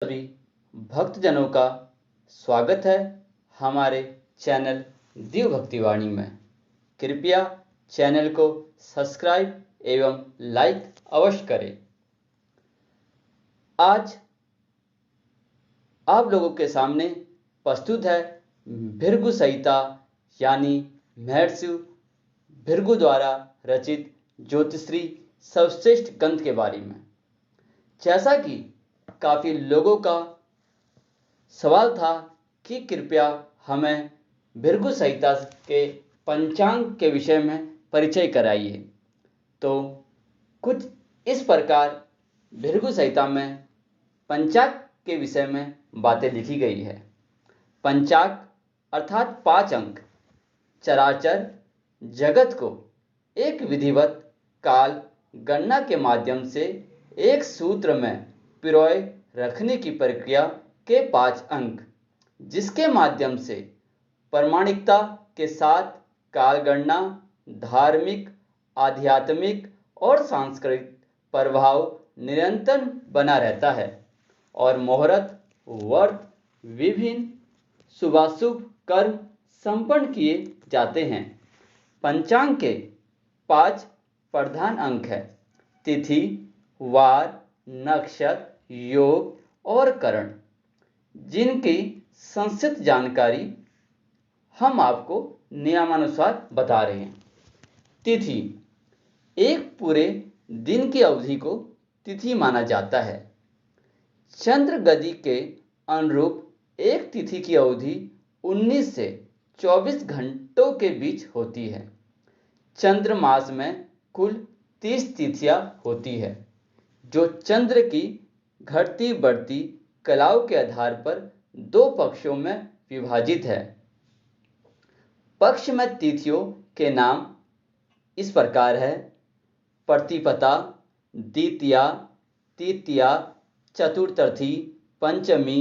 सभी भक्तजनों का स्वागत है हमारे चैनल दिव्य भक्तिवाणी में। कृपया चैनल को सब्सक्राइब एवं लाइक अवश्य करें। आज आप लोगों के सामने प्रस्तुत है भृगु संहिता यानी महर्षि भृगु द्वारा रचित ज्योतिषी सर्वश्रेष्ठ ग्रंथ के बारे में। जैसा कि काफ़ी लोगों का सवाल था कि कृपया हमें भृगु संहिता के पंचांग के विषय में परिचय कराइए, तो कुछ इस प्रकार भृगु संहिता में पंचांग के विषय में बातें लिखी गई है। पंचांग अर्थात 5 अंक चराचर जगत को एक विधिवत काल गणना के माध्यम से एक सूत्र में पिरोए रखने की प्रक्रिया के 5 अंक, जिसके माध्यम से प्रामाणिकता के साथ कालगणना धार्मिक, आध्यात्मिक और सांस्कृतिक प्रभाव निरंतर बना रहता है और मुहूर्त, व्रत, विभिन्न शुभाशुभ कर्म संपन्न किए जाते हैं। पंचांग के 5 प्रधान अंक है: तिथि, वार, नक्षत्र, योग और करण, जिनकी संक्षिप्त जानकारी हम आपको नियमानुसार बता रहे हैं। तिथि: एक पूरे दिन की अवधि को तिथि माना जाता है। चंद्र गति के अनुरूप एक तिथि की अवधि 19 से 24 घंटों के बीच होती है। चंद्र मास में कुल 30 तिथियां होती है, जो चंद्र की घटती बढ़ती कलाओं के आधार पर 2 पक्षों में विभाजित है। पक्ष में तिथियों के नाम इस प्रकार है: प्रतिपदा, द्वितीया, तृतीया, चतुर्थी, पंचमी,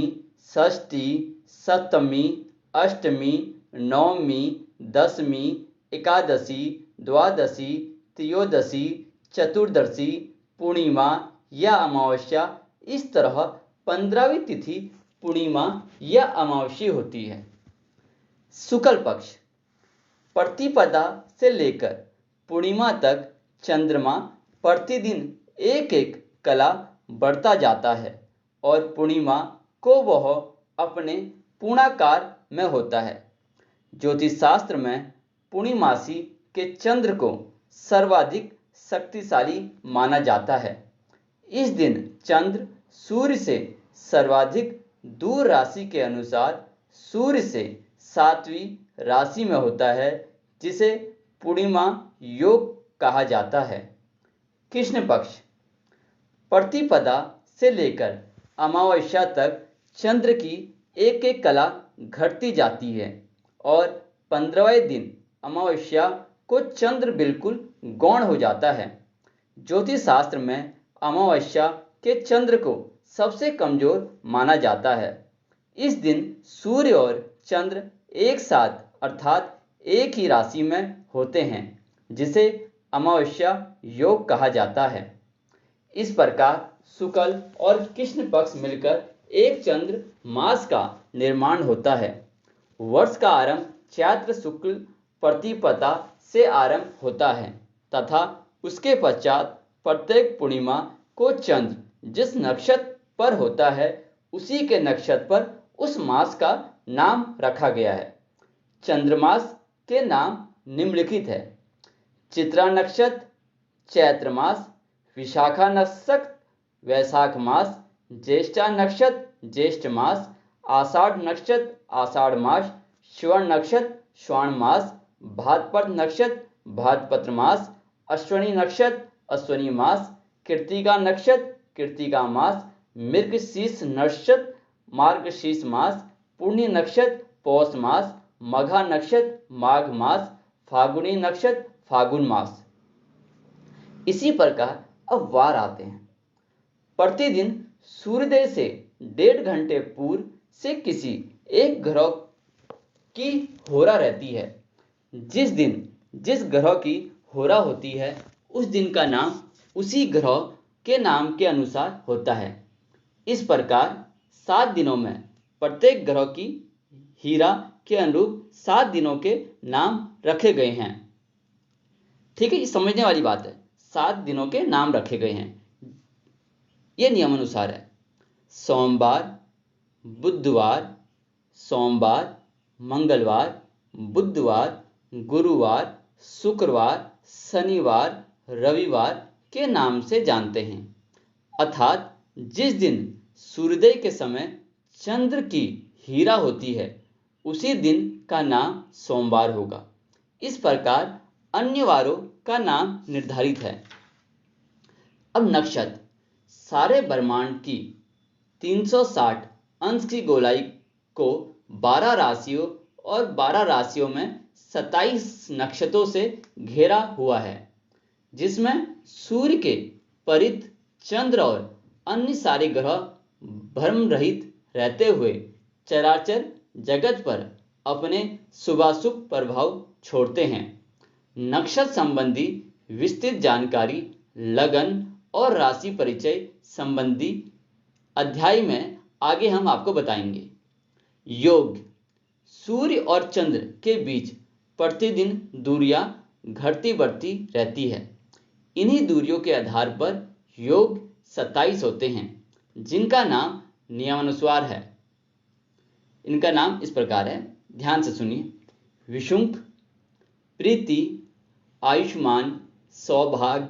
षष्ठी, सप्तमी, अष्टमी, नवमी, दशमी, एकादशी, द्वादशी, त्रयोदशी, चतुर्दशी, पूर्णिमा या अमावस्या। इस तरह 15वीं तिथि पूर्णिमा या अमावस्या होती है। शुक्ल पक्ष: प्रतिपदा से लेकर पूर्णिमा तक चंद्रमा प्रतिदिन एक एक कला बढ़ता जाता है और पूर्णिमा को वह अपने पूर्णाकार में होता है। ज्योतिष शास्त्र में पूर्णिमासी के चंद्र को सर्वाधिक शक्तिशाली माना जाता है। इस दिन चंद्र सूर्य से सर्वाधिक दूर राशि के अनुसार सूर्य से 7वीं राशि में होता है, जिसे पूर्णिमा योग कहा जाता है। कृष्ण पक्ष: प्रतिपदा से लेकर अमावस्या तक चंद्र की एक एक कला घटती जाती है और 15वें दिन अमावस्या को चंद्र बिल्कुल गौण हो जाता है। ज्योतिष शास्त्र में अमावस्या के चंद्र को सबसे कमजोर माना जाता है। इस दिन सूर्य और चंद्र एक साथ अर्थात एक ही राशि में होते हैं, जिसे अमावस्या योग कहा जाता है। इस प्रकार शुक्ल और कृष्ण पक्ष मिलकर एक चंद्र मास का निर्माण होता है। वर्ष का आरंभ चैत्र शुक्ल प्रतिपदा से आरंभ होता है तथा उसके पश्चात प्रत्येक पूर्णिमा को चंद्र जिस नक्षत्र पर होता है उसी के नक्षत्र पर उस मास का नाम रखा गया है। चंद्रमास के नाम निम्नलिखित है: चित्रा नक्षत्र चैत्र मास, विशाखा नक्षत्र वैशाख मास, ज्येष्ठा नक्षत्र ज्येष्ठ मास, आषाढ़ नक्षत्र आषाढ़ मास, श्रवण नक्षत्र श्रवण मास, भाद्रपद नक्षत्र भाद्रपद मास, अश्विनी नक्षत्र अश्विनी मास, कृत्तिका नक्षत्र कृत्तिका मास, मृगशीर्ष नक्षत्र मार्गशीर्ष मास, पुण्य नक्षत्र पौष मास, मघा नक्षत्र माघ मास, फागुनी नक्षत्र फागुन मास। इसी प्रकार अब वार आते हैं। प्रतिदिन सूर्योदय से 1.5 घंटे पूर्व से किसी एक ग्रह की होरा रहती है। जिस दिन जिस ग्रह की होरा होती है उस दिन का नाम उसी ग्रह के नाम के अनुसार होता है। इस प्रकार 7 दिनों में प्रत्येक ग्रह की हीरा के अनुरूप 7 दिनों के नाम रखे गए हैं। ठीक है, ये समझने वाली बात है। 7 दिनों के नाम रखे गए हैं, ये नियमानुसार है। सोमवार, बुधवार, सोमवार, मंगलवार, बुधवार, गुरुवार, शुक्रवार, शनिवार, रविवार के नाम से जानते हैं। अर्थात जिस दिन सूर्योदय के समय चंद्र की हीरा होती है उसी दिन का नाम सोमवार होगा। इस प्रकार अन्य वारों का नाम निर्धारित है। अब नक्षत्र सारे ब्रह्मांड की 360 अंश की गोलाई को 12 राशियों और 12 राशियों में 27 नक्षत्रों से घेरा हुआ है, जिसमें सूर्य के परित चंद्र और अन्य सारे ग्रह भ्रम रहित रहते हुए चराचर जगत पर अपने शुभाशुभ प्रभाव छोड़ते हैं। नक्षत्र संबंधी विस्तृत जानकारी लगन और राशि परिचय संबंधी अध्याय में आगे हम आपको बताएंगे। योग सूर्य और चंद्र के बीच प्रतिदिन दूरियां घटती बढ़ती रहती है। इन्हीं दूरियों के आधार पर योग 27 होते हैं, जिनका नाम नियमानुसार है। इनका नाम इस प्रकार है, ध्यान से सुनिए। विशुंख, प्रीति, आयुष्मान, सौभाग्य,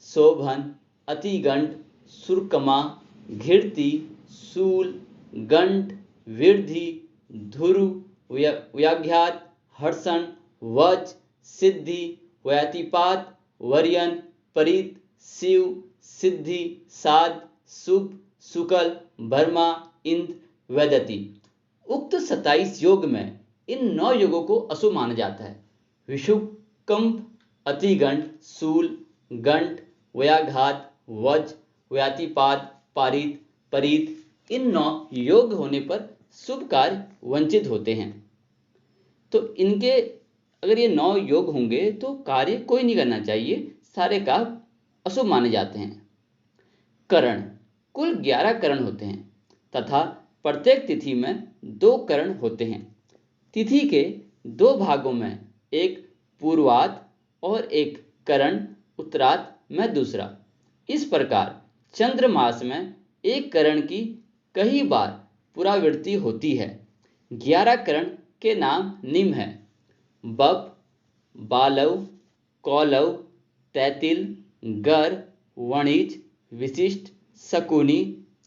शोभन, अतिगंड, सुरकमा, घृति, शूल, गंड, वृद्धि, धुरु, व्याघ्यात, हर्षण, वज, सिद्धि, व्यातिपात, वर्यन, परित, शिव, सिद्धि, साध, शुभ, शुक्ल, वर्मा, इंद्र, वैदति। उक्त 27 योग में इन 9 योगों को अशुभ माना जाता है। विषुकंप, अतिगंड, शूल, गंड, व्याघात, वज, व्यातिपात, पारित, परीत इन 9 योग होने पर शुभ कार्य वंचित होते हैं। तो इनके अगर ये 9 योग होंगे तो कार्य कोई नहीं करना चाहिए, सारे काम अशुभ माने जाते हैं। करण कुल 11 करण होते हैं तथा प्रत्येक तिथि में 2 करण होते हैं। तिथि के 2 भागों में एक पूर्वात और एक करण उत्तरात में दूसरा। इस प्रकार चंद्र मास में एक करण की कई बार पुनरावृत्ति होती है। 11 करण के नाम निम्न है: बप, बालव, कौलव, तैतिल, गर, वणिज, विशिष्ट, शकुनी,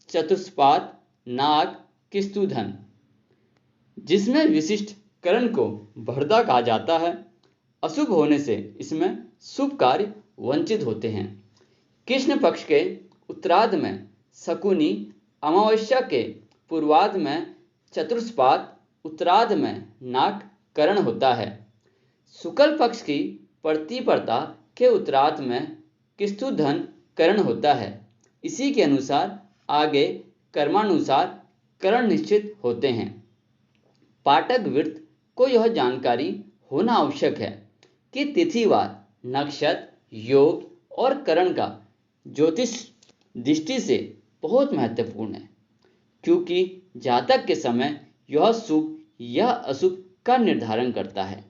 चतुष्पाद, नाग, किस्तुधन। जिसमें विशिष्ट करण को भरदा कहा जाता है। अशुभ होने से इसमें शुभ कार्य वंचित होते हैं। कृष्ण पक्ष के उत्तरार्ध में शकुनी, अमावस्या के पूर्वार्ध में चतुष्पाद, उत्तरार्ध में नाग करण होता है। शुक्ल पक्ष की प्रतिपदा के उत्तरार्ध में किस्तुधन करण होता है। इसी के अनुसार आगे कर्मानुसार करण निश्चित होते हैं। पाठक वृत्त को यह जानकारी होना आवश्यक है कि तिथिवार, नक्षत्र, योग और करण का ज्योतिष दृष्टि से बहुत महत्वपूर्ण है, क्योंकि जातक के समय यह शुभ या अशुभ का निर्धारण करता है।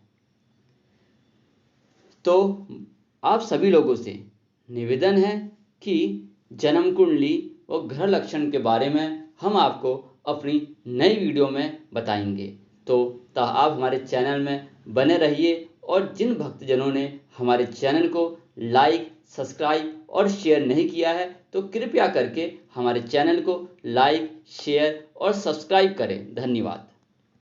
तो आप सभी लोगों से निवेदन है कि जन्म कुंडली और ग्रह लक्षण के बारे में हम आपको अपनी नई वीडियो में बताएंगे। तो आप हमारे चैनल में बने रहिए और जिन भक्तजनों ने हमारे चैनल को लाइक, सब्सक्राइब और शेयर नहीं किया है तो कृपया करके हमारे चैनल को लाइक, शेयर और सब्सक्राइब करें। धन्यवाद।